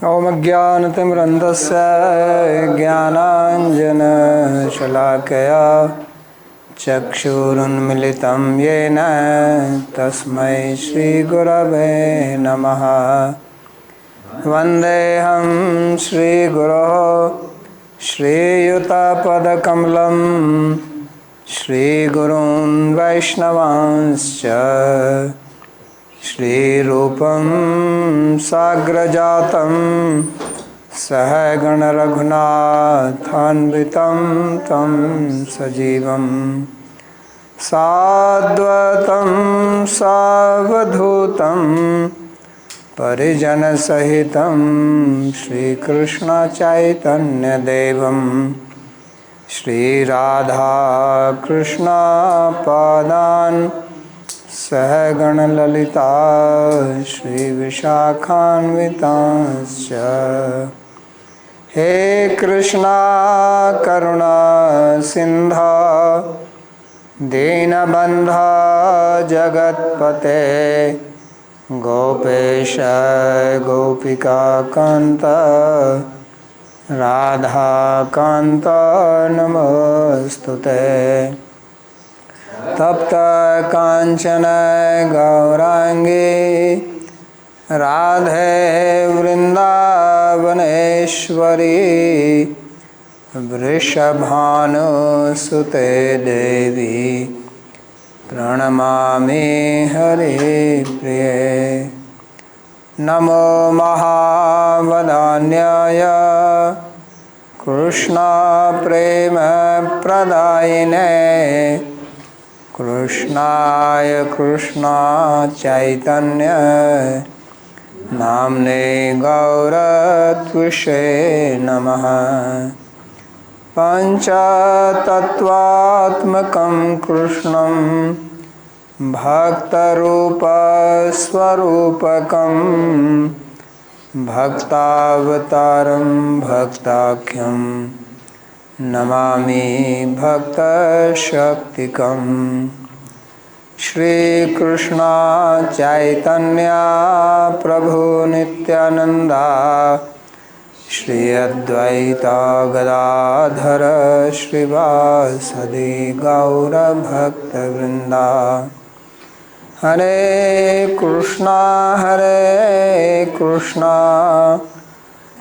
ओमज्ञानतिमिरन्धस्य ज्ञानाञ्जनशलाकया चक्षुरुन्मिलितं येन तस्मै श्रीगुरवे नमः। वन्देऽहं श्रीगुरोः श्रीयुतपदकमलं श्रीगुरून् वैष्णवांश्च श्रीरूपं साग्रजातं सहगण रघुनाथान्वितं तं सजीवं साद्वैतं सावधूतं परिजनसहितं श्रीकृष्ण चैतन्यदेवं श्रीराधाकृष्णपादान् सहगण ललिता श्रीविशाखान्वितांश्च। हे कृष्णा करुणा सिन्धो दीनबन्धो जगत्पते गोपेश गोपिकान्त राधाकान्त नमोस्तुते। तप्त कांचन गौरांगी राधे वृंदावनेश्वरी वृषभानुसुते देवी प्रणमामि हरिप्रिये। नमो महावदान्याय कृष्ण प्रेम प्रदायिने कृष्णाय कृष्णा चैतन्य नाम्ने गौरत्विषे नमः। पंचतत्वात्मकं कृष्णं भक्तरूपस्वरूपकं भक्तावतारं भक्ताख्यं नमामि भक्तशक्तिकं। श्रीकृष्ण चैतन्य प्रभु नित्यानंदा श्री अद्वैत गदाधर श्रीवासदि गौरभक्तवृंदा। हरे कृष्णा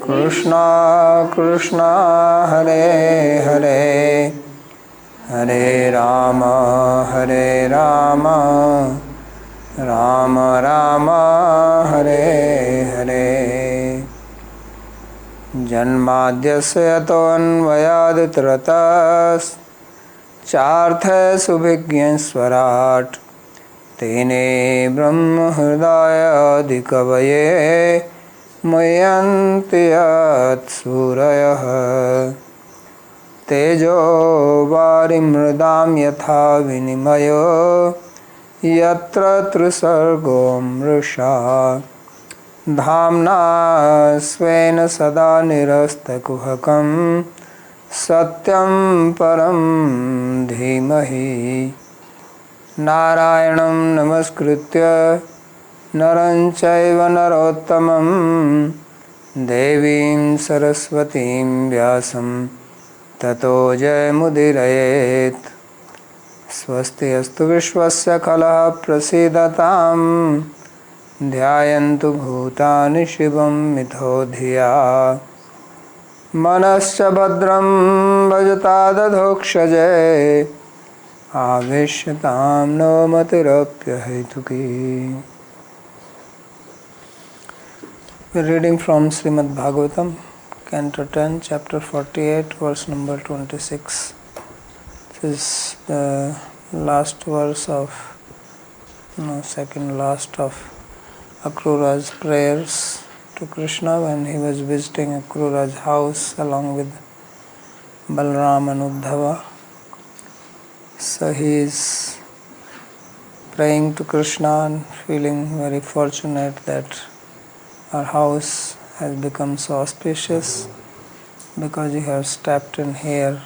कृष्णा कृष्णा हरे हरे हरे राम राम राम हरे हरे। जन्माद्यस्य यतोऽन्वयादितरतश्चार्थसुभिज्ञस्वराट् तेने ब्रह्महृदायादिकवये मुह्यन्ति यत्सूरयः। तेजो वारिमृदां यथा विनिमयो यत्र त्रिसर्गो मृषा धाम्ना स्वेन सदा निरस्तकुहकं सत्यं परं धीमहि। नारायणं नमस्कृत्य नरं चैव नरोत्तमं देवीं सरस्वतीं व्यासं ततो जयमुदीरयेत्। स्वस्ति अस्तु विश्वस्य खलः प्रसीदतां ध्यायन्तु भूतानि शिवं मिथो धिया। मनश्च भद्रं भजतादधोक्षजे आवेश्यतां no मतिरप्यहेतुकी। Reading from Śrīmad-Bhāgavatam, Canto 10, Chapter 48, verse number 26. This is the last verse of, second last of Akrura's prayers to Krishna when he was visiting Akrura's house along with Balram and Uddhava. So he is praying to Krishna and feeling very fortunate that our house has become so auspicious because you have stepped in here,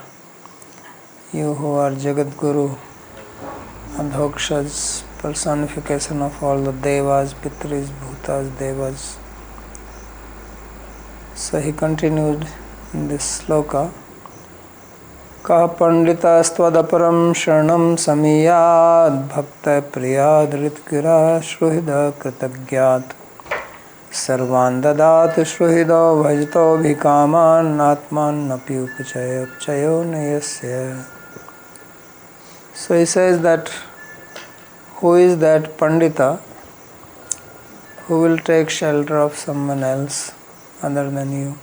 you who are Jagat Guru, Adhoksha's personification of all the Devas, Pitris, Bhutas, Devas. So he continued in this sloka. Ka panditaस्त्वदपरं शरणं samiyad bhakta priyad ritgira shruhida kritagyat sarvan dadat shruhido bhajto bhikaman atman napi upchayo nayasya. So he says that who is that Pandita who will take shelter of someone else other than you?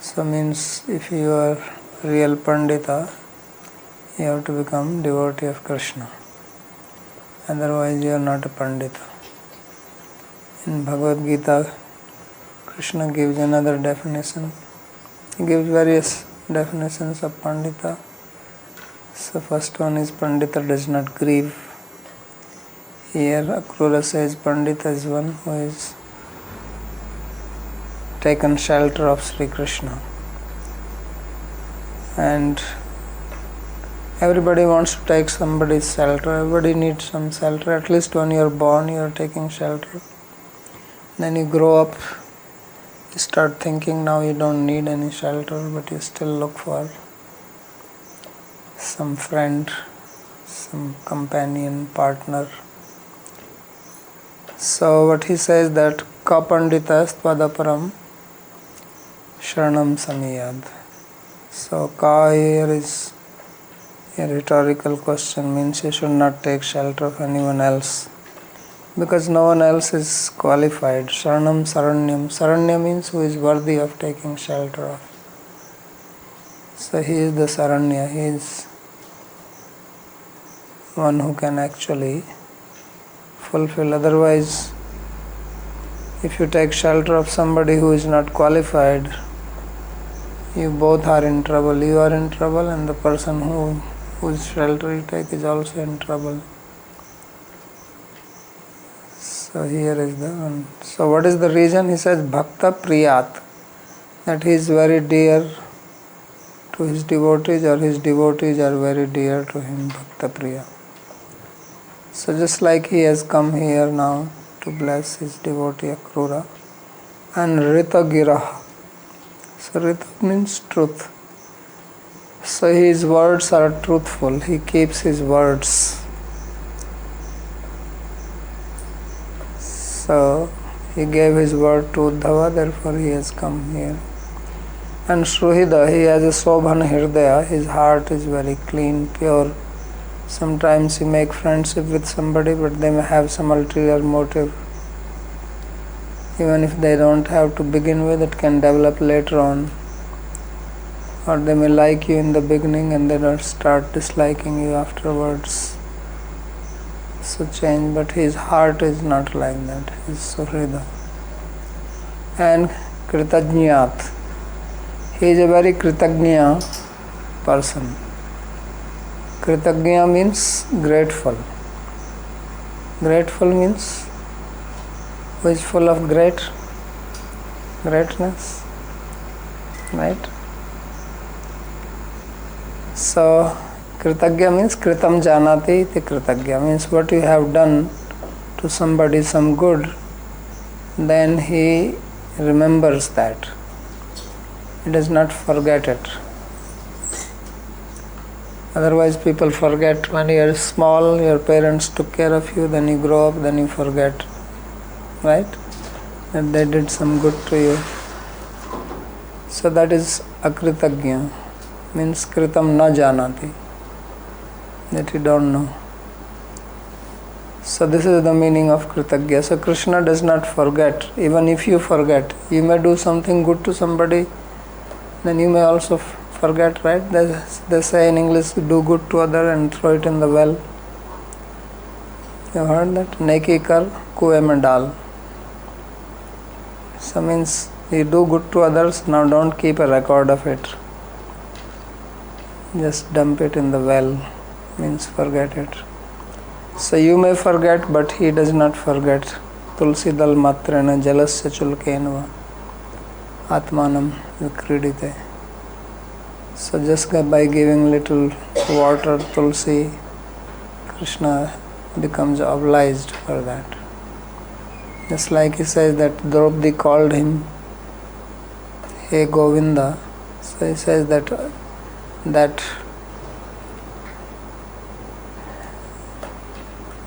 So means if you are real Pandita, you have to become devotee of Krishna. Otherwise you are not a Pandita. In Bhagavad Gita, Krishna gives another definition. He gives various definitions of Pandita. So first one is Pandita does not grieve. Here Akrura says Pandita is one who is taken shelter of Sri Krishna. And everybody wants to take somebody's shelter. Everybody needs some shelter. At least when you are born, you are taking shelter. Then you grow up, you start thinking now you don't need any shelter, but you still look for some friend, some companion, partner. So what he says that Ka panditaस्त्वदपरं sharanam samiyad. So Ka here is a rhetorical question, means you should not take shelter of anyone else because no one else is qualified. Sharanam saranyam. Saranya means who is worthy of taking shelter of. So he is the Saranya. He is one who can actually fulfill. Otherwise, if you take shelter of somebody who is not qualified, you both are in trouble. You are in trouble and the person whose shelter you take is also in trouble. So here is the one. So what is the reason? He says Bhakta Priyat, that he is very dear to his devotees or his devotees are very dear to him. Bhakta Priya. So just like he has come here now to bless his devotee Akrura. And Rita Girah. So Rita means truth. So his words are truthful. He keeps his words. So he gave his word to Uddhava, therefore he has come here. And Shruhida, he has a Sobhan Hirdaya. His heart is very clean, pure. Sometimes he make friendship with somebody, but they may have some ulterior motive. Even if they don't have to begin with, it can develop later on. Or they may like you in the beginning and they don't start disliking you afterwards. So change, but his heart is not like that. He is Suhrida. And Kritajñāt. He is a very Kritagnya person. Kritagnya means grateful. Grateful means who is full of greatness, right? So Kritagya means Kritam Janati iti Kritagya, means what you have done to somebody some good, then he remembers that. He does not forget it. Otherwise people forget. When you are small, your parents took care of you, then you grow up, then you forget, right? That they did some good to you. So that is akritagya, means kritam na janati, that you don't know. So this is the meaning of kritagya. So Krishna does not forget. Even if you forget, you may do something good to somebody, then you may also forget, right? They say in English, do good to other and throw it in the well. You heard that? Neki kar kuएं में डाल. So means you do good to others, now don't keep a record of it. Just dump it in the well, means forget it. So you may forget, but he does not forget. Tulsi dal matrena jalasya chulkenva atmanam vikridite. So just by giving little water, tulsi, Krishna becomes obliged for that. Just like he says that Draupadi called him Hey Govinda. So he says that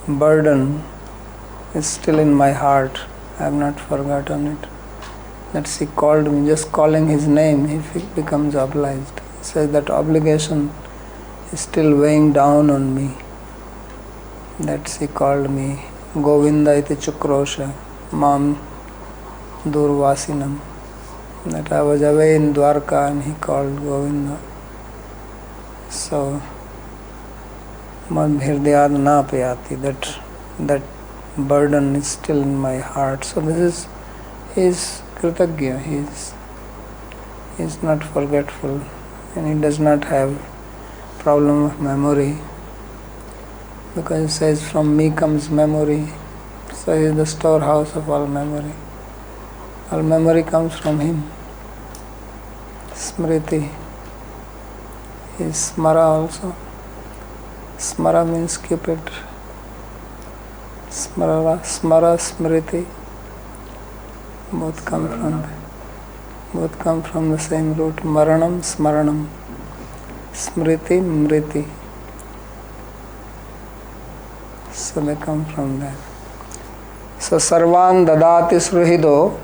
burden is still in my heart. I have not forgotten it. That he called me, just calling his name, he becomes obliged. He says that obligation is still weighing down on me. That he called me Govinda iti chukrosha mam durvasinam. That I was away in Dwarka and he called Govinda. So madhirdhyad na payati, that burden is still in my heart. So this is kritagya, he is not forgetful, and he does not have problem of memory, because he says from me comes memory. So he is the storehouse of all memory. All memory comes from him. Smriti is smara also. Smara means keep it. Smara, smriti, both come from the same root. Maranam, smaranam. Smriti, mriti. So they come from there. So sarvan dadati sruhido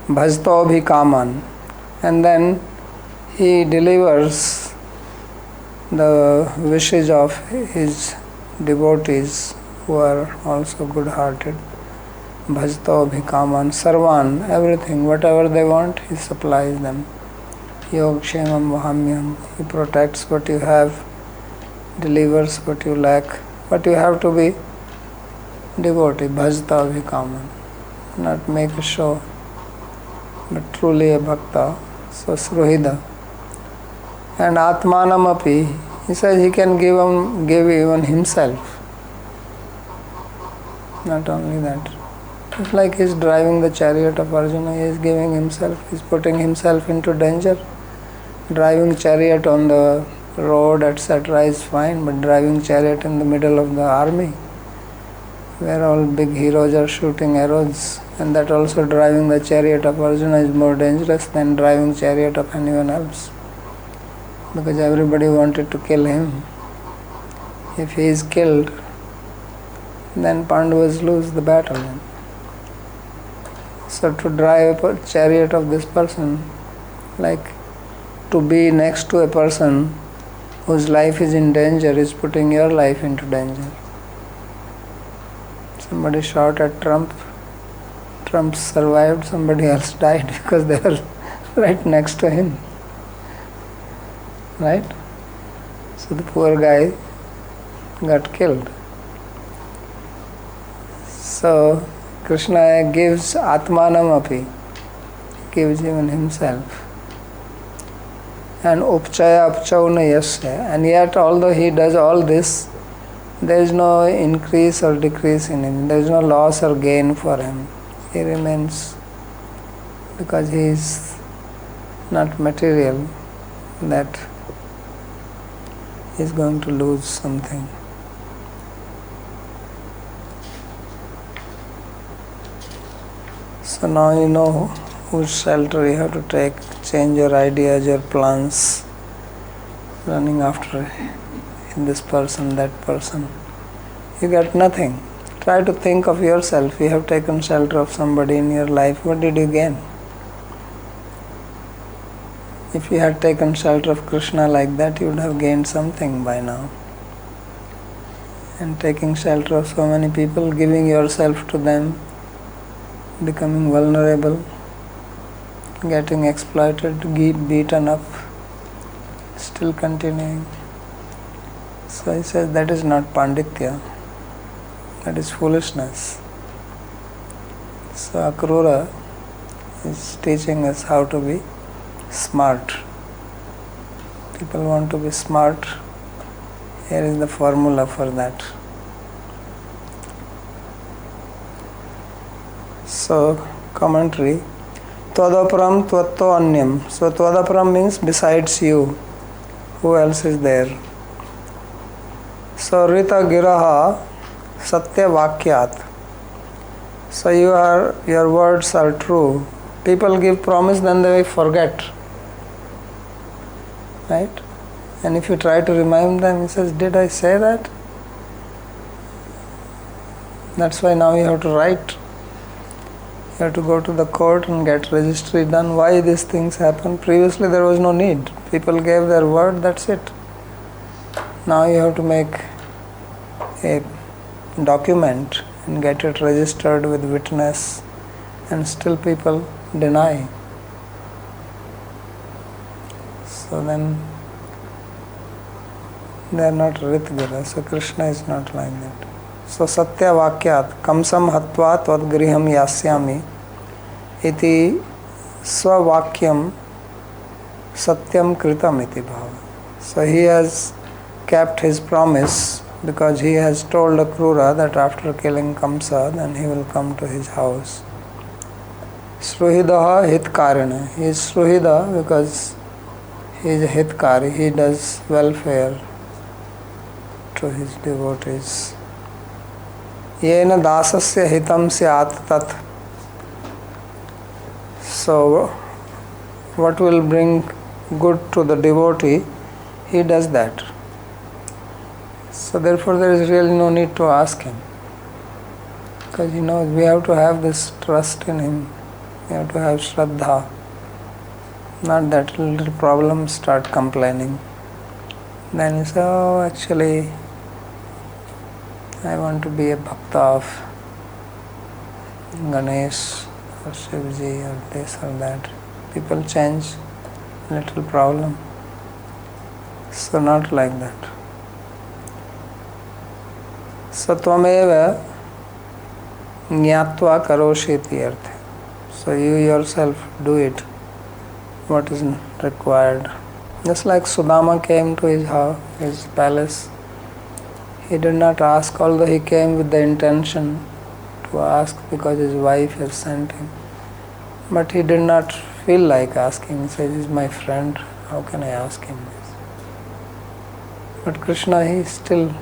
bhajto bhi kaman. And then he delivers the wishes of his devotees who are also good-hearted. Bhajto bhi kaman. Sarvan, everything, whatever they want, he supplies them. Yogkshemam vahamyam. He protects what you have, delivers what you lack. But you have to be devotee, bhajta bhi kaman. Not make a show, but truly a bhakta. So sruhida. And atmanam api, he says he can give even himself. Not only that. It's like he's driving the chariot of Arjuna, he is giving himself, he's putting himself into danger. Driving chariot on the road, etc. is fine, but driving chariot in the middle of the army, where all big heroes are shooting arrows, and that also driving the chariot of Arjuna is more dangerous than driving chariot of anyone else, because everybody wanted to kill him. If he is killed, then Pandavas lose the battle. So to drive a chariot of this person, like to be next to a person whose life is in danger, is putting your life into danger. Somebody shot at Trump. Trump survived, somebody else died because they were right next to him. Right? So the poor guy got killed. So Krishna gives atmanam api, gives even himself. And upchaya apchauna yasya. And yet, although he does all this, there is no increase or decrease in him. There is no loss or gain for him. He remains, because he is not material, that he is going to lose something. So now you know whose shelter you have to take. Change your ideas, your plans, running after this person, that person. You get nothing. Try to think of yourself. You have taken shelter of somebody in your life. What did you gain? If you had taken shelter of Krishna like that, you would have gained something by now. And taking shelter of so many people, giving yourself to them, becoming vulnerable, getting exploited, beaten up, still continuing. So he says that is not Panditya, that is foolishness. So Akrura is teaching us how to be smart. People want to be smart. Here is the formula for that. So commentary. Tvadaparam tvatto anyam. So Tvadaparam means besides you. Who else is there? So Rita Giraha Satya Vakyat. So your words are true. People give promise, then they forget. Right? And if you try to remind them, he says, did I say that? That's why now you have to write. You have to go to the court and get registry done. Why these things happen? Previously there was no need. People gave their word, that's it. Now you have to make a document and get it registered with witness, and still people deny. So then they are not Ritgira. So Krishna is not like that. So Satya Vakyat Kamsam Hatva Tvad Griham Yasyami iti Swavakyam Satyam Kritam iti Bhava. So he has kept his promise because he has told Akrura that after killing Kamsa, then he will come to his house. Sruhidaha Hitkarina. He is Sruhida because he is a Hitkari. He does welfare to his devotees. Yena dasasya hitam syat tat. So what will bring good to the devotee, he does that. So therefore there is really no need to ask him, because he knows we have to have this trust in him. We have to have Shraddha. Not that little problems start complaining. Then you say, oh, actually I want to be a bhakta of Ganesh or Shivji or this or that. People change little problem. So not like that. Satvameva jnatva karoshiti artha. So you yourself do it, what is required. Just like Sudama came to his house, his palace, he did not ask, although he came with the intention to ask because his wife has sent him. But he did not feel like asking. He said, he is my friend, how can I ask him this? But Krishna, he still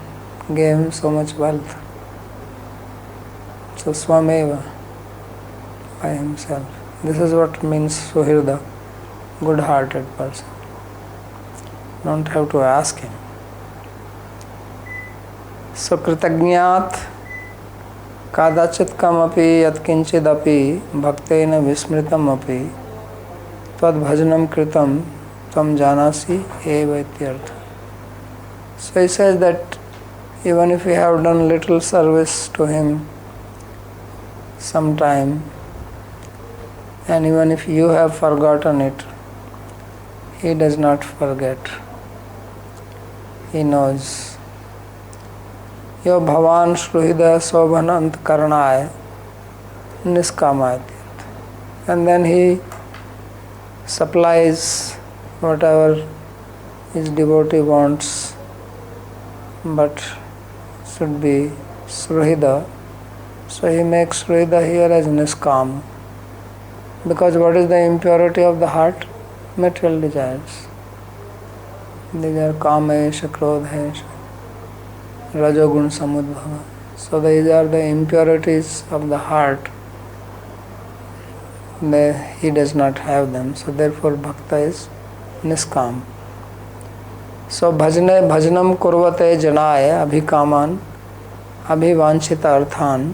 gave him so much wealth. So Swameva, by himself. This is what means Suhirda, good-hearted person. Don't have to ask him. So Kritagnyat kadachit kamapi yatkinchidapi bhaktena vismritam api tvad bhajanam kritam tam janasi eva ityartha. So he says that even if we have done little service to him sometime, and even if you have forgotten it, he does not forget. He knows. Yo bhavan shruhida sobhanant karnaya niskamaya. And then he supplies whatever his devotee wants, but should be shruhida. So he makes shruhida here as niskam. Because what is the impurity of the heart? Material desires. These are kamesha, krodhesha, rajogun samudbhava. So these are the impurities of the heart. He does not have them. So therefore bhakta is niskam. So bhajanam kurvate janaya abhikaman abhivanchita arthan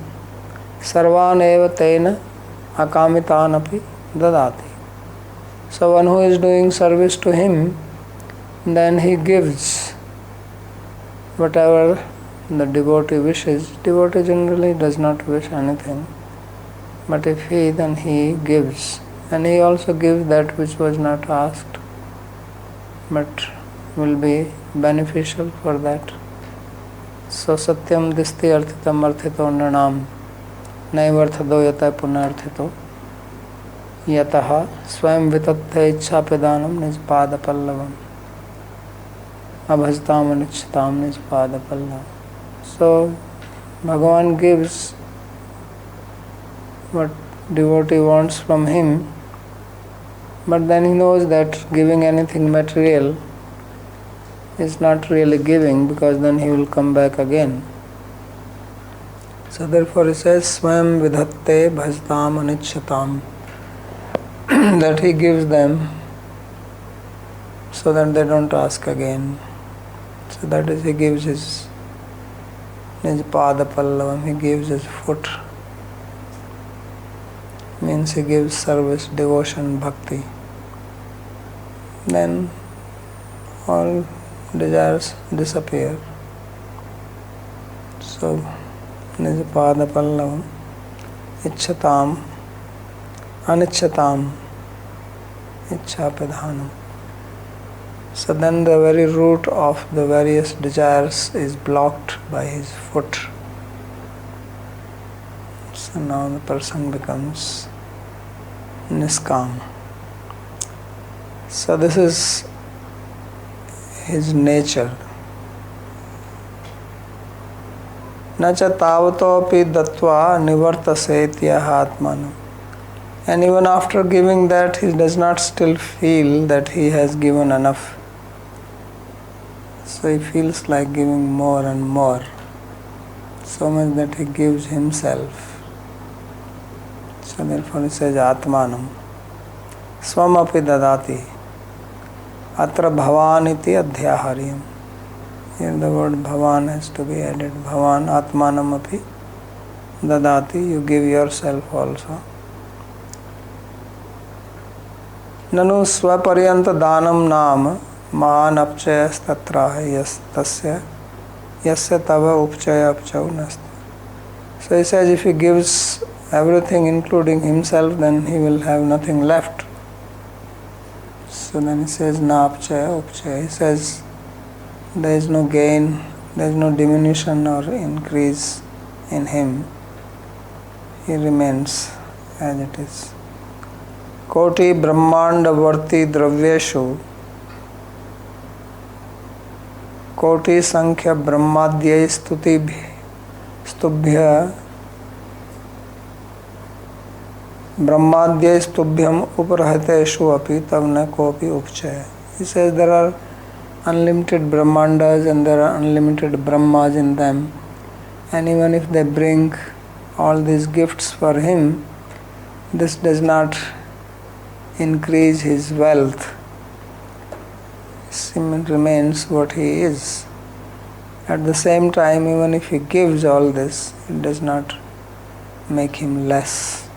sarvan eva tena akamitan api dadati. So one who is doing service to him, then he gives whatever the devotee wishes. Devotee generally does not wish anything, but if he, then he gives. And he also gives that which was not asked, but will be beneficial for that. So satyam disti arthitam arthito nranam naivarthado yata punarthito yataha swayam vitattha ichha pedanam nijpada pallavam abhajtam anichtam nijpada pallavam. So Bhagavan gives what devotee wants from him, but then he knows that giving anything material is not really giving, because then he will come back again. So therefore he says, Swayam vidhatte bhajtam anichyatam. that he gives them so that they don't ask again. So that is, he gives his pada pallavam, he gives his foot. Means he gives service, devotion, bhakti. Then all desires disappear. So, Nijapada Pallavam, Ichchatam, Anichchatam, Ichchapidhanam. So then the very root of the various desires is blocked by his foot. So now the person becomes niskam. So this is his nature. Nacha tavatopi dattva nivartasetya atmanam. And even after giving that, he does not still feel that he has given enough. So he feels like giving more and more. So much that he gives himself. So therefore he says atmanam. Swamapi dadati. Atra bhavaniti adhyaharyam. Here the word bhavan has to be added. Bhavan atmanam api dadati. You give yourself also. Nanu swaparyanta danam nam mahan apchayas tatraha tasya yasya tava upchaya apchau nasta. So he says if he gives everything including himself, then he will have nothing left. So then he says na apchaya upchaya. He says there is no gain, there is no diminution or increase in him. He remains as it is. Koti brahmanda varti dravyeshu Koti sankhya brahmadhyai stubhya brahmadhyai stubhyam uparhateshu api tavna kopi upchaya. He says there are unlimited brahmandas and there are unlimited brahmas in them, and even if they bring all these gifts for him, this does not increase his wealth. He remains what he is. At the same time, even if he gives all this, it does not make him less.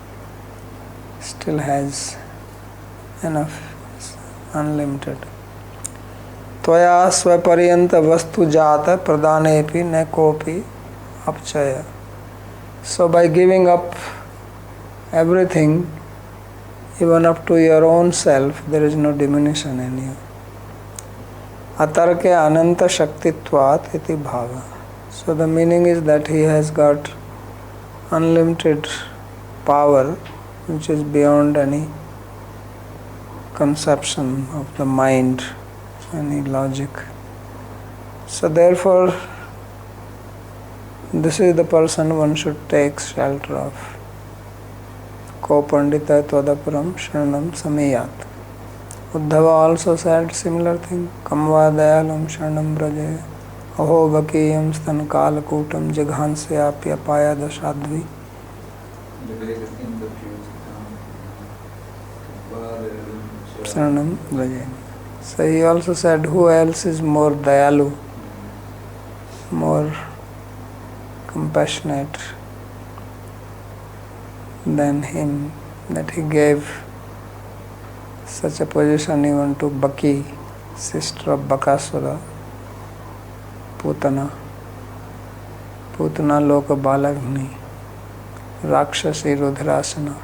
Still has enough, unlimited. Tvaya svapariyanta vastu jata pradanepi ne kopi apchaya. So by giving up everything, even up to your own self, there is no diminution in you. Atarke ananta shaktitvat iti bhava. So the meaning is that he has got unlimited power, which is beyond any conception of the mind, any logic. So therefore, this is the person one should take shelter of. Ko pandita tvadaparam sharanam samiyat. Uddhava also said similar thing. Kamva dayalam sharanam braje. Aho vakiyam stan kalakutam jaghansya apaya dashadvi. Sharanam braje. So he also said, who else is more dayalu, more compassionate than him, that he gave such a position even to Baki, sister of Bakasura, Putana Loka Balagni, Rakshasi Rudhrasana,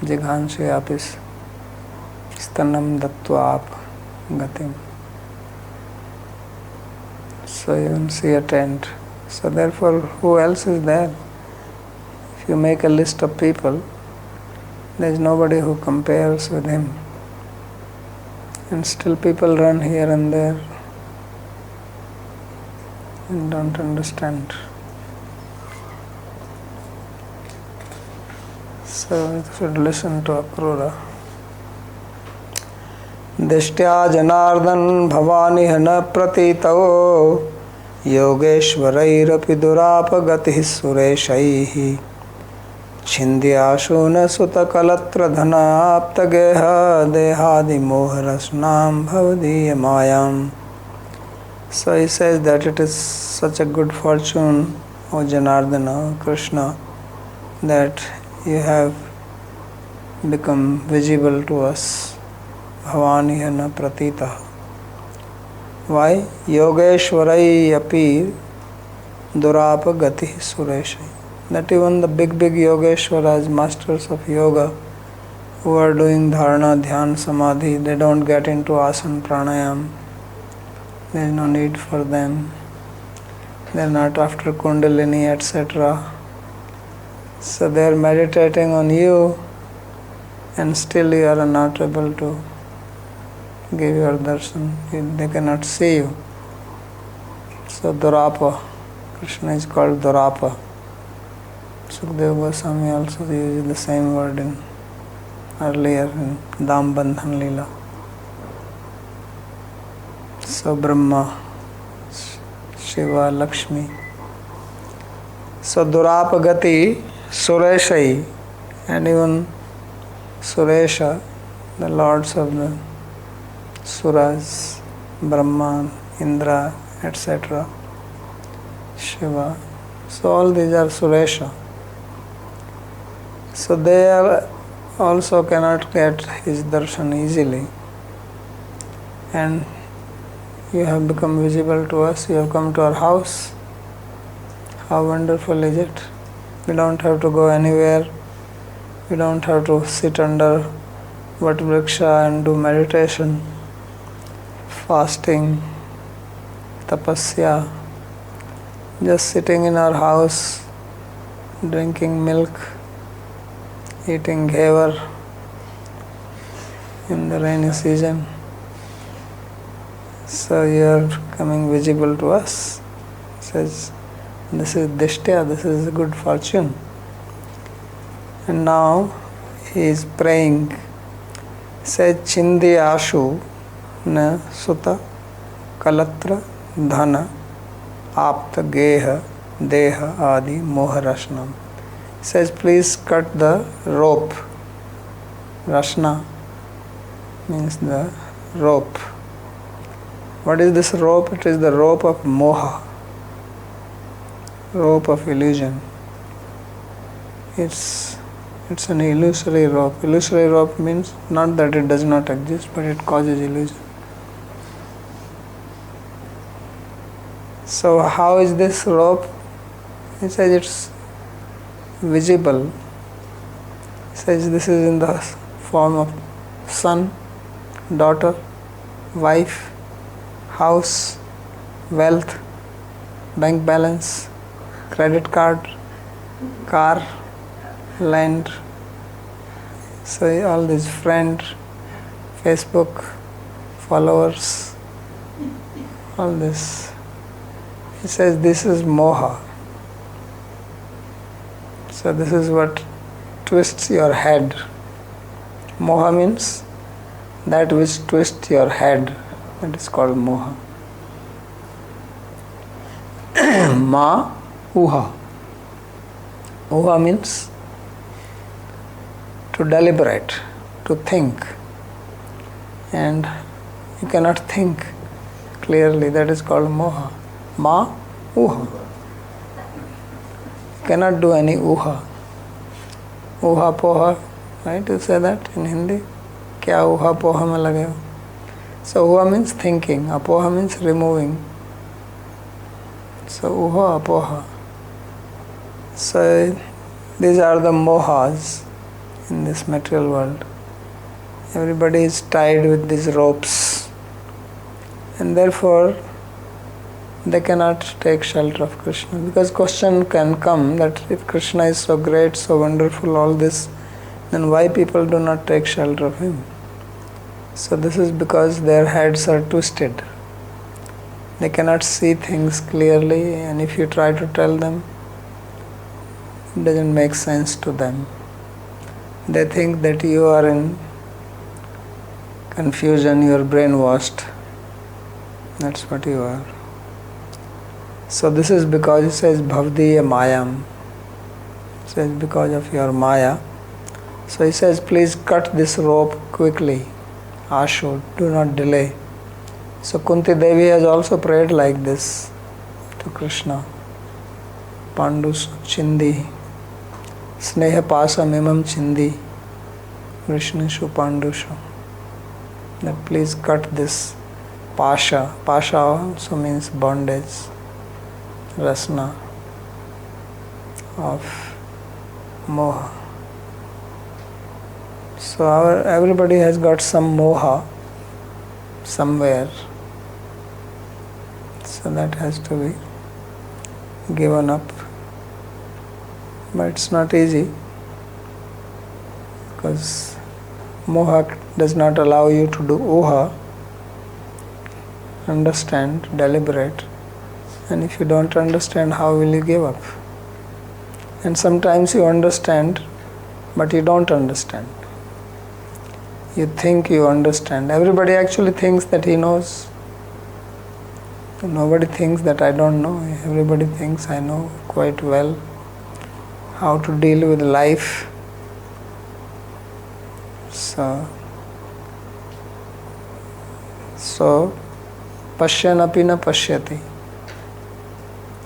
Jighanshi Apis, Stanam Dattva Ap Gatim. So even she attained. So therefore, who else is there? If you make a list of people, there is nobody who compares with him. And still people run here and there and don't understand. So you should listen to Akrura. Dishtya Janardan Bhavani Hana Pratitao Yogeshwarairapi Durapagati Sureshaihi छिन्द्याशून सुतकलत्र धनाप्तगेह देहादि मोहरसनाम bhavadiya mayam. So he says that it is such a good fortune, O Janardana, Krishna, that you have become visible to us. Bhavani na pratita. Why? Yogeshwarai api durapa gati sureshai. That even the big Yogeshwaras, masters of yoga, who are doing dharana, dhyana, samadhi, they don't get into asana, pranayam. There is no need for them. They are not after kundalini, etc. So they are meditating on you, and still you are not able to give your darshan. They cannot see you. So Durapa, Krishna is called Durapa. Sukadeva Goswami also used the same word earlier in Dambandhan Lila. So Brahma, Shiva, Lakshmi. So Durapa Gati, Sureshai, and even Suresha, the lords of the Suras, Brahma, Indra, etc. Shiva. So all these are Suresha. So they also cannot get his darshan easily. And you have become visible to us, you have come to our house. How wonderful is it? We don't have to go anywhere. We don't have to sit under Vatvriksha and do meditation, fasting, tapasya. Just sitting in our house, drinking milk, eating ghevar in the rainy season. So you are coming visible to us. Says, this is Dishtya, this is a good fortune. And now he is praying. Says, Chindi Ashu na Suta Kalatra Dhana Apta Geha Deha Adi Moharashnam. Says, please cut the rope. Rashna means the rope. What is this rope? It is the rope of moha, rope of illusion. It's an illusory rope. Illusory rope means not that it does not exist, but it causes illusion. So how is this rope? It says it's visible. It says this is in the form of son, daughter, wife, house, wealth, bank balance, credit card, car, land. So all these friends, Facebook, followers, all this. He says this is moha. So this is what twists your head. Moha means that which twists your head. That is called moha. Ma uha. Uha means to deliberate, to think. And you cannot think clearly. That is called moha. Ma uha. You cannot do any uha. Uha poha. Right? You say that in Hindi. Kya uha poha mein lage ho? So uha means thinking, apoha means removing. So uha, apoha. So these are the mohas in this material world. Everybody is tied with these ropes, and therefore they cannot take shelter of Krishna. Because question can come that if Krishna is so great, so wonderful, all this, then why people do not take shelter of him? So this is because their heads are twisted. They cannot see things clearly, and if you try to tell them, it doesn't make sense to them. They think that you are in confusion, you are brainwashed. That's what you are. So this is because it says bhavdiya mayam. says, because of your Maya. So he says, please cut this rope quickly. Ashu, do not delay. So Kunti Devi has also prayed like this to Krishna. Pandus Chindi, Sneha Pasam Imam Chindi, Vrishnishu Pandushu. That please cut this Pasha. Pasha also means bondage, rasna of moha. So everybody has got some moha somewhere. So that has to be given up. But it's not easy, because moha does not allow you to do uha, understand, deliberate. And if you don't understand, how will you give up? And sometimes you understand, but you don't understand. You think you understand. Everybody actually thinks that he knows. Nobody thinks that I don't know. Everybody thinks I know quite well how to deal with life. So pashyan api na pashyati.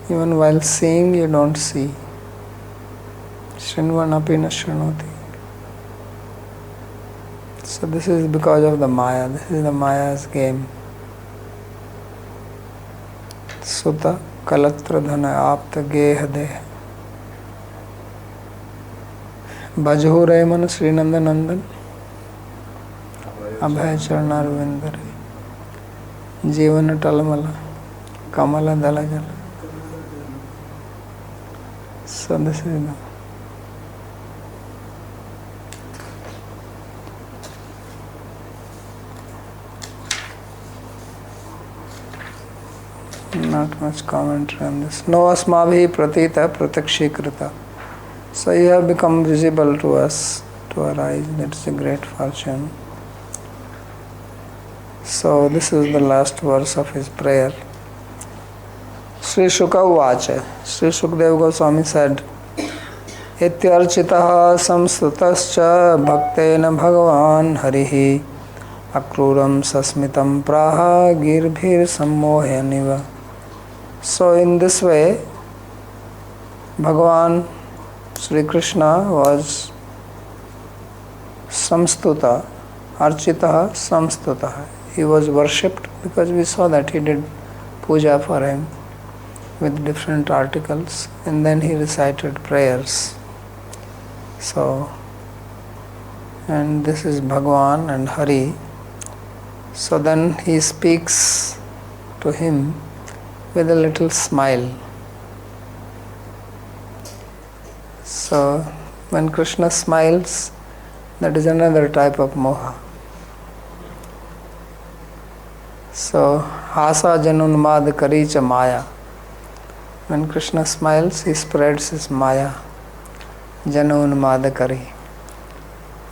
Even while seeing, you don't see. Shrinvan api na shrinoti. So this is because of the Maya. This is the Maya's game. Sutta kalatra dhana apta geha deha. Bajhu Rayman Sri Nandan Abhay Charnar Vindare Jivana Talamala Kamala Dalajala. So this is not much commentary on this. No asmabhi pratita pratakshikrita. So you have become visible to us, to our eyes. That's a great fortune. So this is the last verse of his prayer. Sri Shuka Uvacha. Sri Shukdev Goswami said, Ityarchitaha samstutascha bhaktena bhagavan harihi akruram sasmitam praha girbhir sammohyaniva. So in this way, Bhagavan Sri Krishna was samstuta, architaha samstutaha. He was worshipped because we saw that he did puja for him with different articles, and then he recited prayers. So, and this is Bhagavan and Hari. So then he speaks to him with a little smile. So when Krishna smiles, that is another type of moha. So hasa janunmad karicha maya. When Krishna smiles, he spreads his maya. Janunmad kari.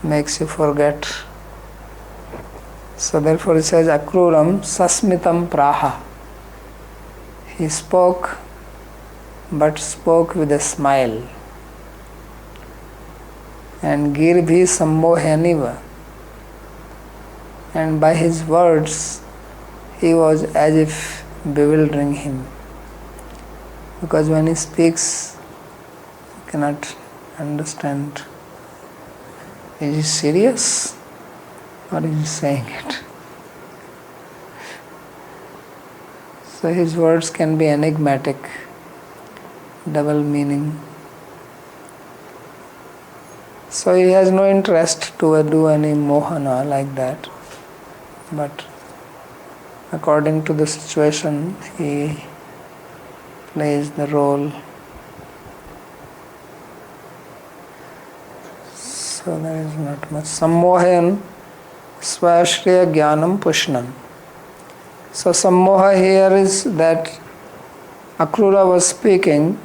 Makes you forget. So therefore he says akruram sasmitam praha. He spoke, but spoke with a smile. And girbhi sammohyaniva. And by his words, he was as if bewildering him. Because when he speaks, you cannot understand. Is he serious? Or is he saying it? So his words can be enigmatic, double meaning. So he has no interest to do any mohana like that. But according to the situation, he plays the role. So there is not much. Sammohayan swashriya jnanam pushnan. So sammoha here is that Akrura was speaking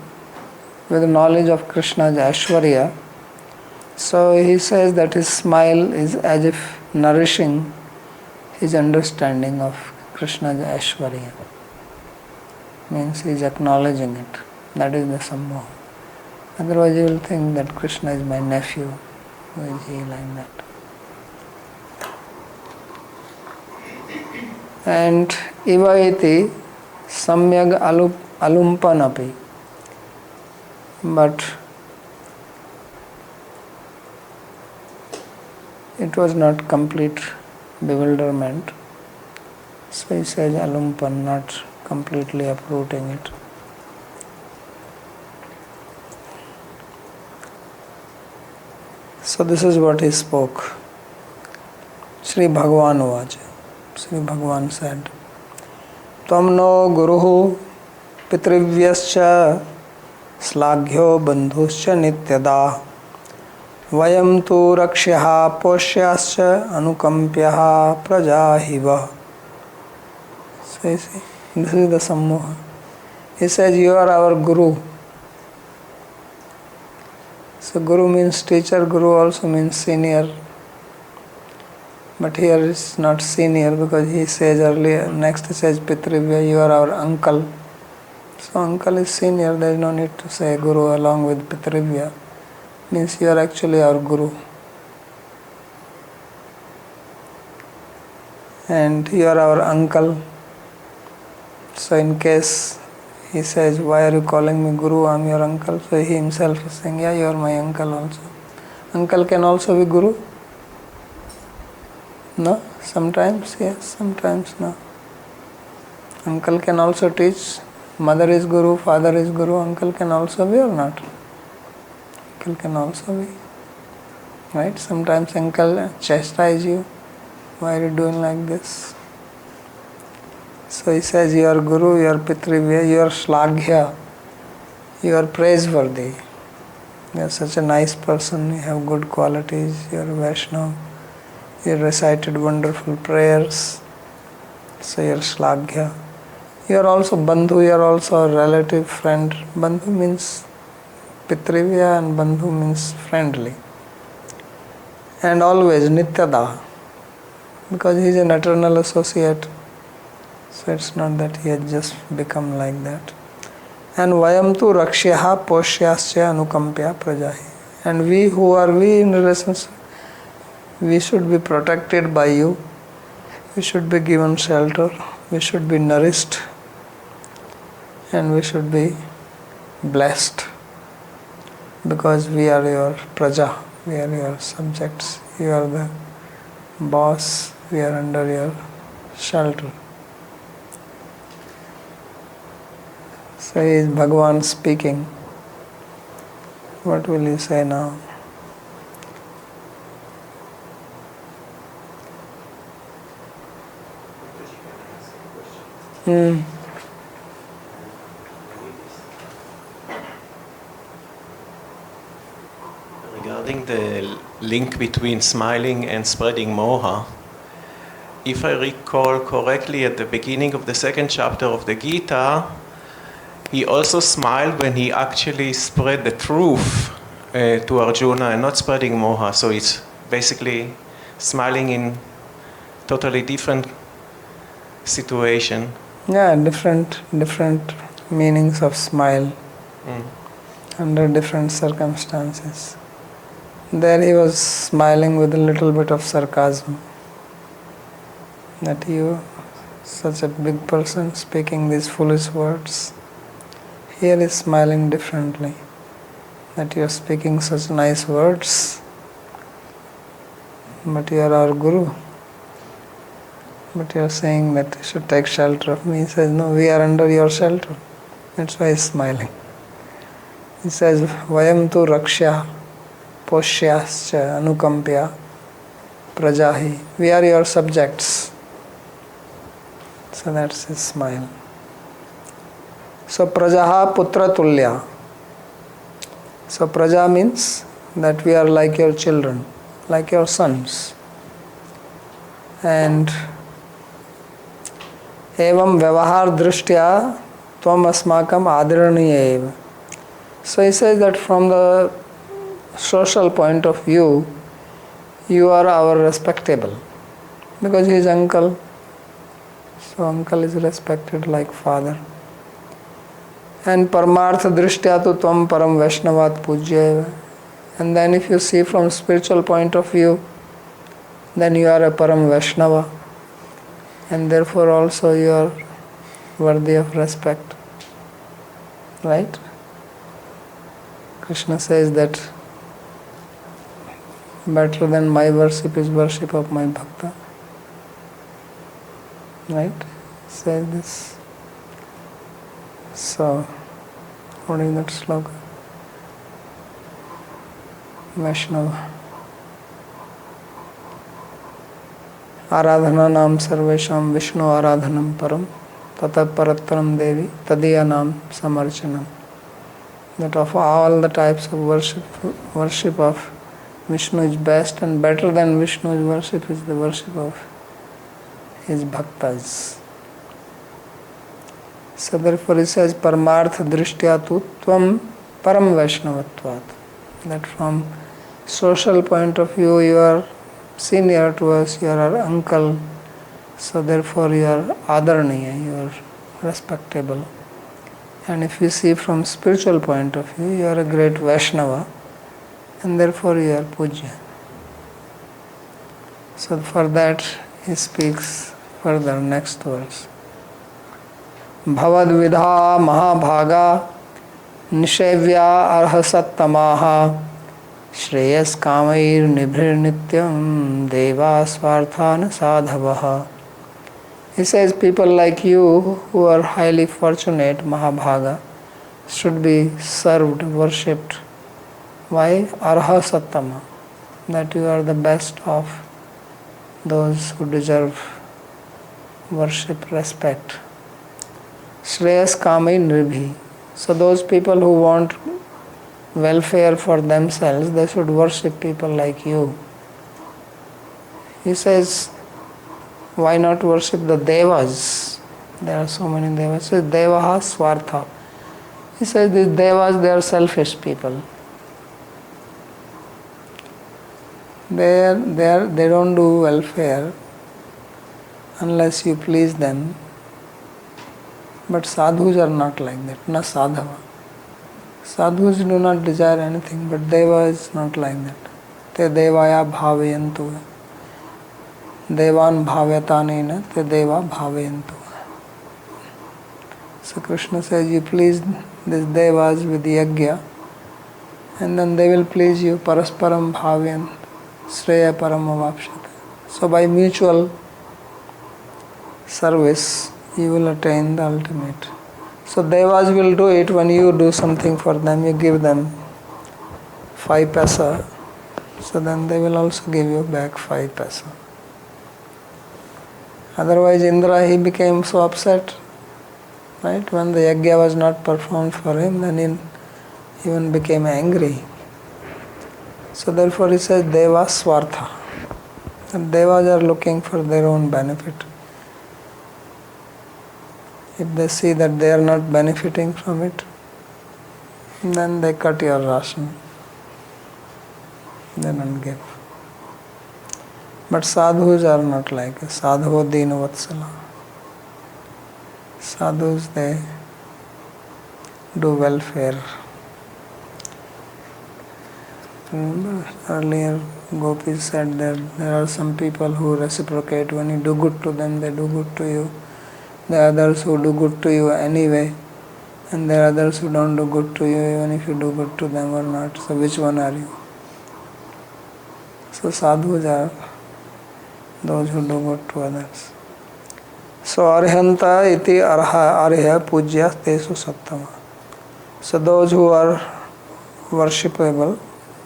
with knowledge of Krishna's Aishwarya. So he says that his smile is as if nourishing his understanding of Krishna's Aishwarya. Means he is acknowledging it. That is the sammoha. Otherwise you will think that Krishna is my nephew. Who is he like that? And ivaiti samyag alumpanapi. But it was not complete bewilderment. So he says alumpan, not completely uprooting it. So this is what he spoke. Shri Bhagavan Vacha. Shri Bhagavan said, Tvam no guruhu pitrivyascha slaghyo bandhuscha nityada vayam tu rakshyaha poshyascha anukampyaha prajahiva. So you see, this is the sammoha. He says, you are our guru. So guru means teacher, guru also means senior. But here it's not senior because he says earlier, next he says Pitrivya, you are our uncle. So uncle is senior, there is no need to say guru along with Pitrivya. Means you are actually our guru. And you are our uncle. So in case he says, why are you calling me guru, I am your uncle. So he himself is saying, yeah, you are my uncle also. Uncle can also be guru. No, sometimes yes, sometimes no. Uncle can also teach. Mother is guru, father is guru, uncle can also be or not? Uncle can also be. Right? Sometimes uncle chastise you. Why are you doing like this? So he says, you are guru, you are pitrivya, you are shlaghya, you are praiseworthy. You are such a nice person, you have good qualities, you are Vaishnava. You recited wonderful prayers, so you are shlaghya. You are also bandhu, you are also a relative friend. Bandhu means pitrivya and bandhu means friendly. And always nityada, because he is an eternal associate. So it's not that he had just become like that. And vayam tu rakshyaha poshyascha anukampya prajahi. And we who are we in relationship, we should be protected by you. We should be given shelter. We should be nourished. And we should be blessed. Because we are your praja. We are your subjects. You are the boss. We are under your shelter. So he is Bhagavan speaking. What will you say now? Regarding the link between smiling and spreading moha, if I recall correctly, at the beginning of the second chapter of the Gita, he also smiled when he actually spread the truth to Arjuna and not spreading moha. So it's basically smiling in totally different situation. Yeah, different meanings of smile under different circumstances. There he was smiling with a little bit of sarcasm. That you, such a big person, speaking these foolish words. Here is smiling differently. That you are speaking such nice words, but you are our guru. But you are saying that you should take shelter of me. He says, no, we are under your shelter. That's why he is smiling. He says, Vayam tu rakshya poshyascha anukampya prajahi. We are your subjects. So that's his smile. So prajaha putra tulya. So praja means that we are like your children, like your sons. And evam vyavahar drishtya tvam asmakam adaraniya eva. So he says that from the social point of view, you are our respectable. Because he is uncle. So uncle is respected like father. And Paramartha Drishtya tu Tvam Param Vaishnavat Pujya. And then if you see from spiritual point of view, then you are a Param Vaishnava. And therefore also you are worthy of respect. Right? Krishna says that better than my worship is worship of my bhakta. Right? Says this. So, what is that sloka? Vaishnava. Aradhana nam sarvesham Vishnu aradhanam param tata paratram devi tadiya nam samarchanam. That of all the types of worship of Vishnu is best, and better than Vishnu's worship is the worship of his bhaktas. So therefore he says, Paramartha Drishtya tu Tvam Param Vaishnavatvat. That from social point of view you are senior to us, you are our uncle, so therefore you are adarniya, you are respectable. And if you see from spiritual point of view, you are a great Vaishnava, and therefore you are Pujya. So for that he speaks further, next verse. Bhavad vidha mahabhaga nishevya arhasattamaha Shreyas kamair nibhir nityam deva swarthana sadhavaha. He says people like you who are highly fortunate, Mahabhaga, should be served, worshipped. Why? Arha Sattama. That you are the best of those who deserve worship, respect. Shreyas kamai nibhi. So those people who want welfare for themselves, they should worship people like you. He says, why not worship the devas? There are so many devas. He says, devaha swartha. He says, these devas, they are selfish people. They don't do welfare unless you please them. But sadhus are not like that. Na sadhava. Sadhus do not desire anything, but deva is not like that. Te devaya bhavayantu. Devan bhavyatanena te deva bhavayantu. So Krishna says, you please these devas with yajna, and then they will please you. Parasparam bhavyan Shreya paramavapshata. So by mutual service, you will attain the ultimate. So devas will do it when you do something for them. You give them 5 paisa, so then they will also give you back 5 paisa. Otherwise Indra, he became so upset, right? When the yajna was not performed for him, then he even became angry. So therefore he says deva swartha. And devas are looking for their own benefit. If they see that they are not benefiting from it, then they cut your ration. They don't give. But sadhus are not like it. Sadhavo dina vatsala. Sadhus, they do welfare. Remember earlier Gopis said that there are some people who reciprocate. When you do good to them, they do good to you. There are others who do good to you anyway, and there are others who don't do good to you even if you do good to them or not. So which one are you? So sadhus are those who do good to others. So arihanta iti arihya pujya tesu sattama. So those who are worshipable,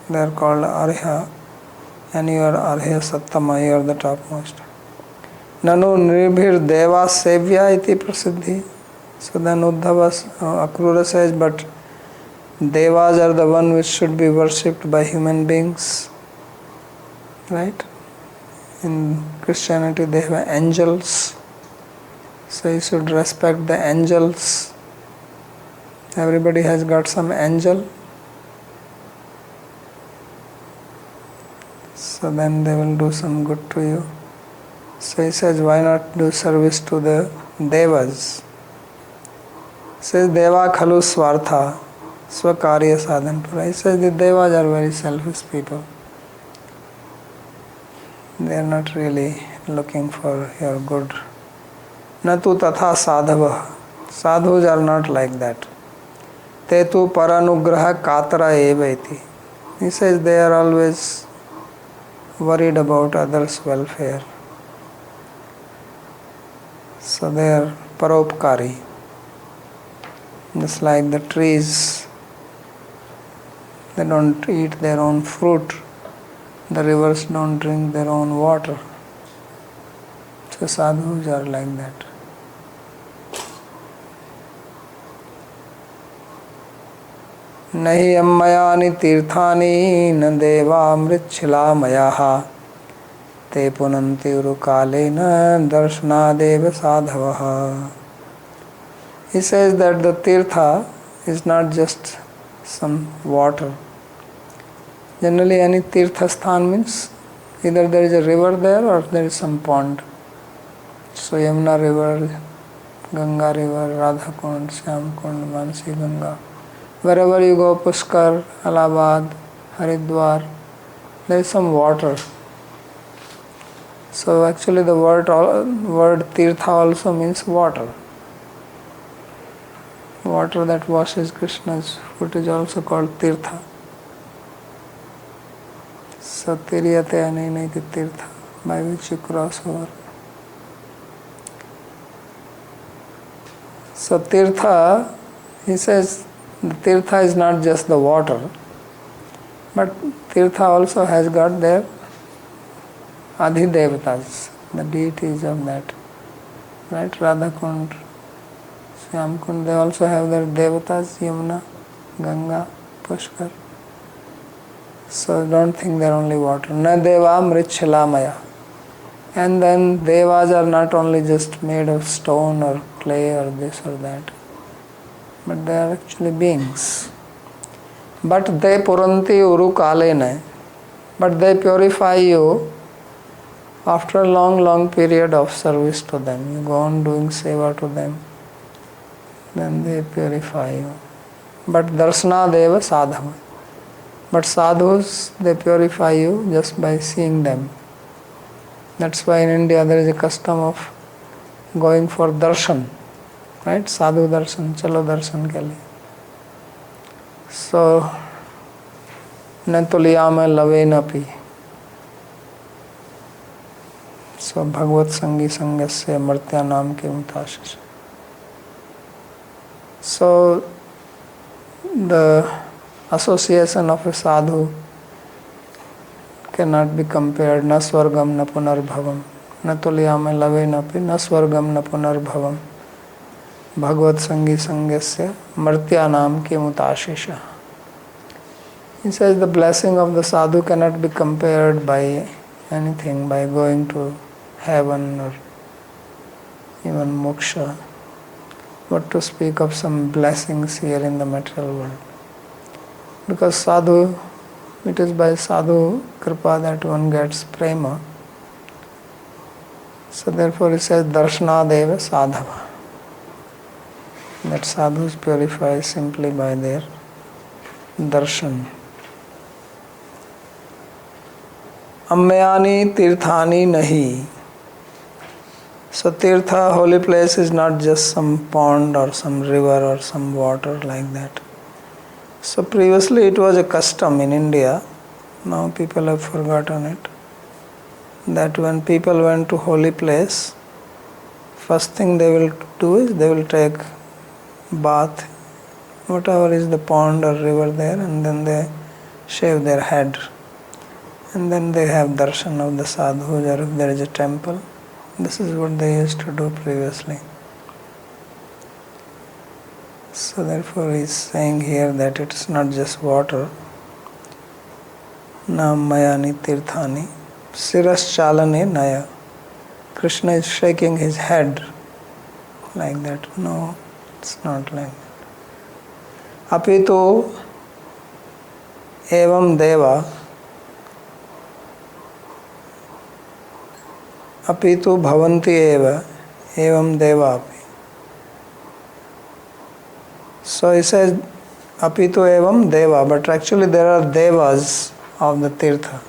they are called arihya, and you are arihya sattama, you are the topmost. Nanu nirbhir deva sevya iti prasiddhi. So then Uddhava, Akrura says, but devas are the one which should be worshipped by human beings. Right? In Christianity they have angels. So you should respect the angels. Everybody has got some angel. So then they will do some good to you. So he says, why not do service to the devas? Says Deva Khalu Swartha Swakarya Sadhan Pura. He says the Devas are very selfish people. They are not really looking for your good. Natu Tatha Sadhava. Sadhus are not like that. Tetu Paranugraha Katara Evaiti. He says they are always worried about others' welfare. So they are paropkari. Just like the trees, they don't eat their own fruit. The rivers don't drink their own water. So sadhus are like that. Nahi ammayani tirthani na deva mritchila mayaha te punanti urukalena darshana deva sadhavaha. He says that the tirtha is not just some water. Generally any tirtha sthan means either there is a river there or there is some pond. So Yamuna river, Ganga river, Radha Kund, Shyam Kund, Mansi Ganga. Wherever you go, Pushkar, Allahabad, Haridwar, there is some water. So actually the word tirtha also means water. Water that washes Krishna's foot is also called tirtha. So tiryate anainati tirtha, by which you cross over. So tirtha, he says, the tirtha is not just the water, but tirtha also has got their adhidevatas, the deities of that. Right? Radha Kund, Shyam Kund, they also have their devatas, Yamuna, Ganga, Pushkar. So don't think they're only water. Na deva mritchilamaya. And then devas are not only just made of stone or clay or this or that, but they are actually beings. But they puranti uru kalena. But they purify you after a long period of service to them. You go on doing seva to them, then they purify you. But darshana deva sadhava. But sadhus, they purify you just by seeing them. That's why in India there is a custom of going for darshan. Right? Sadhu darshan, chalo darshan ke liye. So, netuliyame lavenapi. So, Bhagavad Sangi Sangasya Martya Nam ke mutashish. So, the association of a sadhu cannot be compared. Na swargam na punarbhavam. Na tuliyame lavenapi na swargam na punarbhavam. Bhagavad Sangi Sangasya Martya Nam ki mutashisha. He says the blessing of the sadhu cannot be compared by anything, by going to heaven or even moksha. What to speak of some blessings here in the material world. Because sadhu, it is by sadhu kripa that one gets prema. So therefore he says darshana deva sadhava. That sadhus purify simply by their darshan. Ammayani tirthani nahi. So tirtha, holy place, is not just some pond or some river or some water like that. So previously it was a custom in India, now people have forgotten it, that when people went to holy place, first thing they will do is they will take bath, whatever is the pond or river there, and then they shave their head. And then they have darshan of the sadhus, or if there is a temple. This is what they used to do previously. So therefore he is saying here that it is not just water. Na mayani tirthani siras chalane naya. Krishna is shaking his head like that. No, it's not like that. Apito evam deva apitu bhavanti eva evam deva api. So he says, Apito evam deva, but actually there are devas of the tirtha.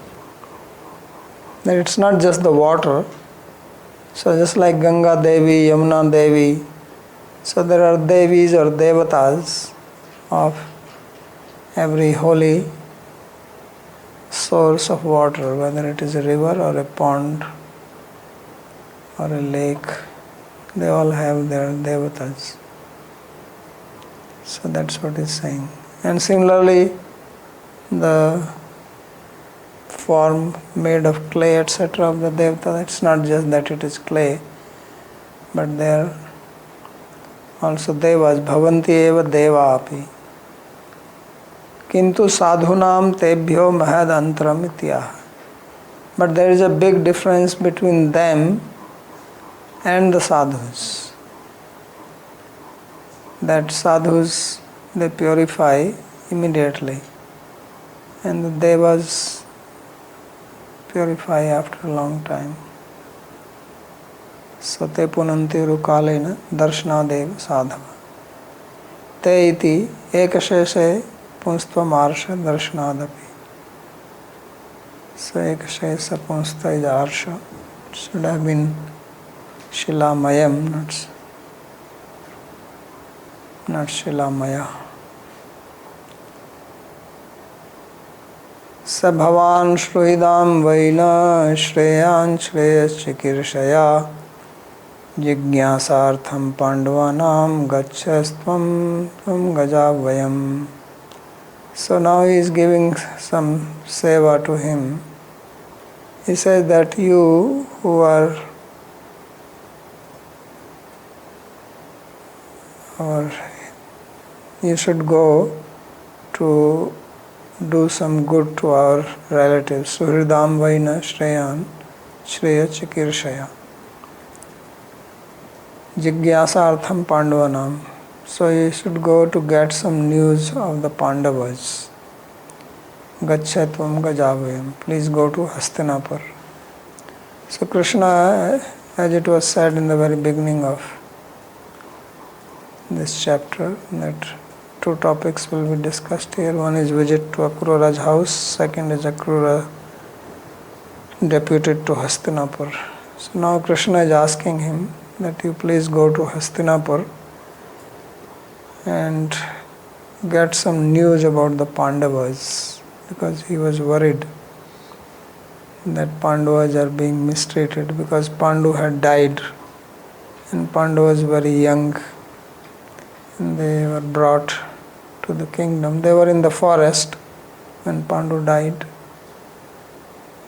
That it's not just the water. So just like Ganga Devi, Yamuna Devi, so there are devis or devatas of every holy source of water, whether it is a river or a pond or a lake, they all have their devatas. So that's what he's saying. And similarly, the form made of clay, etc. of the devata, it's not just that it is clay, but they are also devas. Bhavanti eva deva api. Kintu sadhunam tebhyo mahad antram ityah. But there is a big difference between them and the sadhus. That sadhus, they purify immediately, and the devas purify after a long time. So te punanti rukalena darshanadeva sadhava. Te iti ekasheshe punstva marsha darshanadapi. So ekashesha punsta is arsha. It should have been shilamayam, not shilamaya. स भवान् श्रुहिदां वैना श्रेयान् श्रेयश्चिकीर्षया जिज्ञासार्थं पाण्डवानां गच्छस्त्वं त्वं गजावयम्. So now he is giving some seva to him. He says that you who are or you should go to do some good to our relatives. Suhridam vaina shreyan shreya chikirshaya jigyasartham pandavanam. So you should go to get some news of the Pandavas. Gachatvam gajavayam. Please go to Hastinapur. So Krishna, as it was said in the very beginning of this chapter, that two topics will be discussed here. One is visit to Akrura's house. Second is Akrura deputed to Hastinapur. So now Krishna is asking him that you please go to Hastinapur and get some news about the Pandavas, because he was worried that Pandavas are being mistreated, because Pandu had died and Pandu was very young and they were brought to the kingdom. They were in the forest when Pandu died.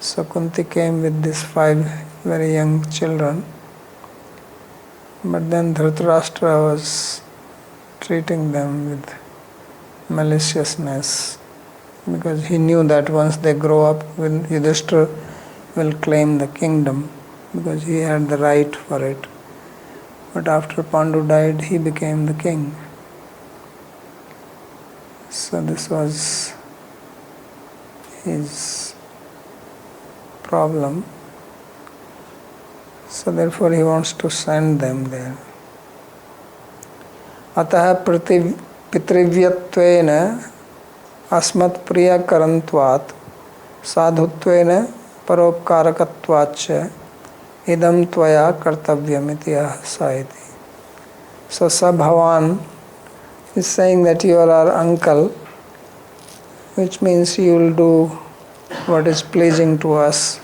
So Kunti came with these 5 very young children. But then Dhritarashtra was treating them with maliciousness, because he knew that once they grow up, Yudhishthira will claim the kingdom, because he had the right for it. But after Pandu died, he became the king. So this was his problem. So therefore he wants to send them there. Atah pitrivyattvena asmat priya karantvat sadhutvena paropkarakatvacha idam tvaya kartavyam iti ahasayati. So Sabhavan is saying that you are our uncle, which means you will do what is pleasing to us.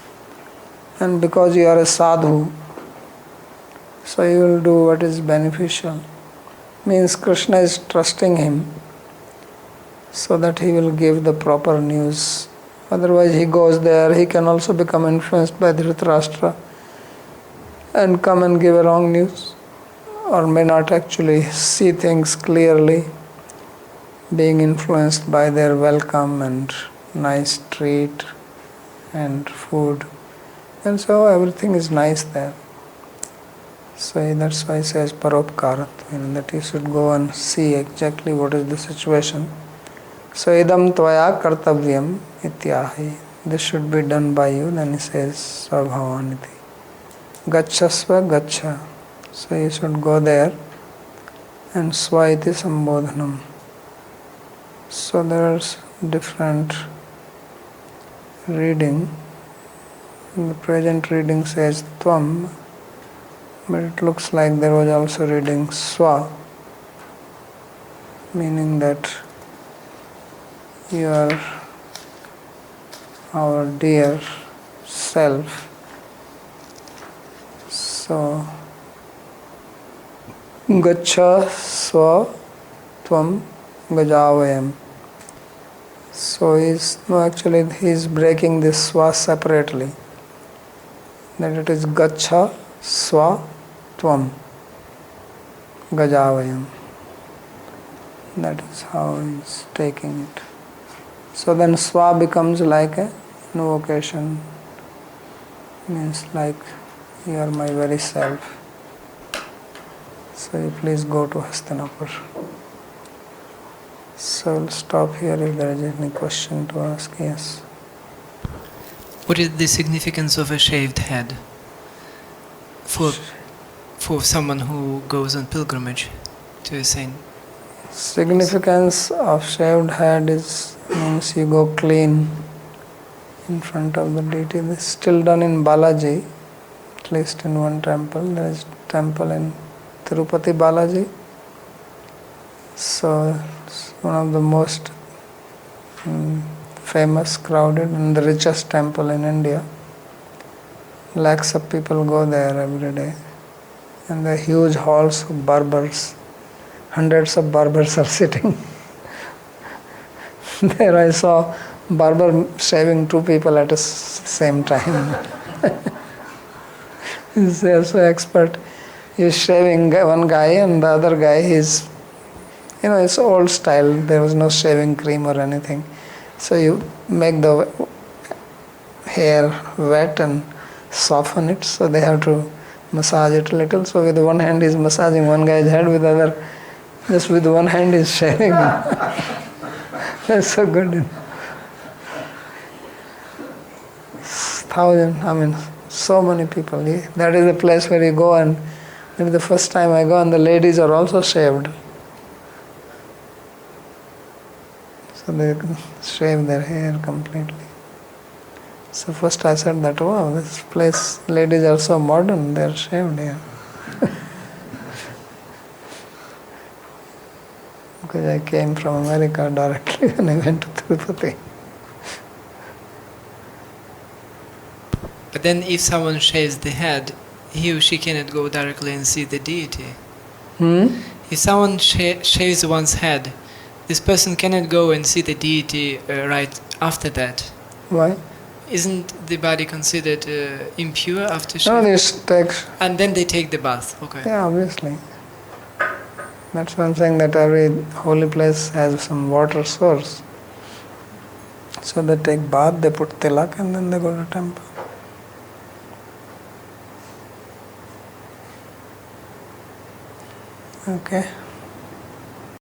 And because you are a sadhu, so you will do what is beneficial. Means Krishna is trusting him so that he will give the proper news. Otherwise he goes there, he can also become influenced by Dhritarashtra and come and give a wrong news, or may not actually see things clearly, being influenced by their welcome and nice treat and food. And so everything is nice there. So that's why he says paropkarat, that you should go and see exactly what is the situation. So idam tvaya kartavyam ityahi. This should be done by you. Then he says Sabhavaniti. Gachasva gacha. So you should go there and swaiti sambodhanam. So there are different reading. The present reading says Tvam, but it looks like there was also reading Swa, meaning that you are our dear self. So Gacha Swa Tvam Gajavayam. So he's breaking this Swa separately. That it is Gacha Swa Tvam Gajavayam. That is how he's taking it. So then Swa becomes like a invocation. Means like you are my very self. So you please go to Hastinapur. So I'll stop here if there is any question to ask. Yes. What is the significance of a shaved head for someone who goes on pilgrimage to a saint? Significance of shaved head means you go clean in front of the deity. This is still done in Balaji, at least in one temple. There is a temple in Tirupati Balaji. So it's one of the most famous, crowded and the richest temple in India. Lakhs of people go there every day. And the huge halls of barbers, hundreds of barbers are sitting. There I saw barber shaving two people at the same time. He's so expert. He's shaving one guy and the other guy is, it's old style. There was no shaving cream or anything. So you make the hair wet and soften it. So they have to massage it a little. So with one hand he's massaging one guy's head, with the other, just with one hand he's shaving. That's so good. So many people. That is the place where you go, and maybe the first time I go, and the ladies are also shaved. So they shave their hair completely. So first I said that, wow, this place, ladies are so modern, they are shaved here. Because I came from America directly when I went to Tirupati. But then if someone shaves the head, he or she cannot go directly and see the deity. If someone shaves one's head, this person cannot go and see the deity right after that. Why? Isn't the body considered impure after No, shaving? And then they take the bath. Okay. Yeah, obviously. That's why I'm saying that every holy place has some water source. So they take bath, they put tilak, and then they go to temple. Okay.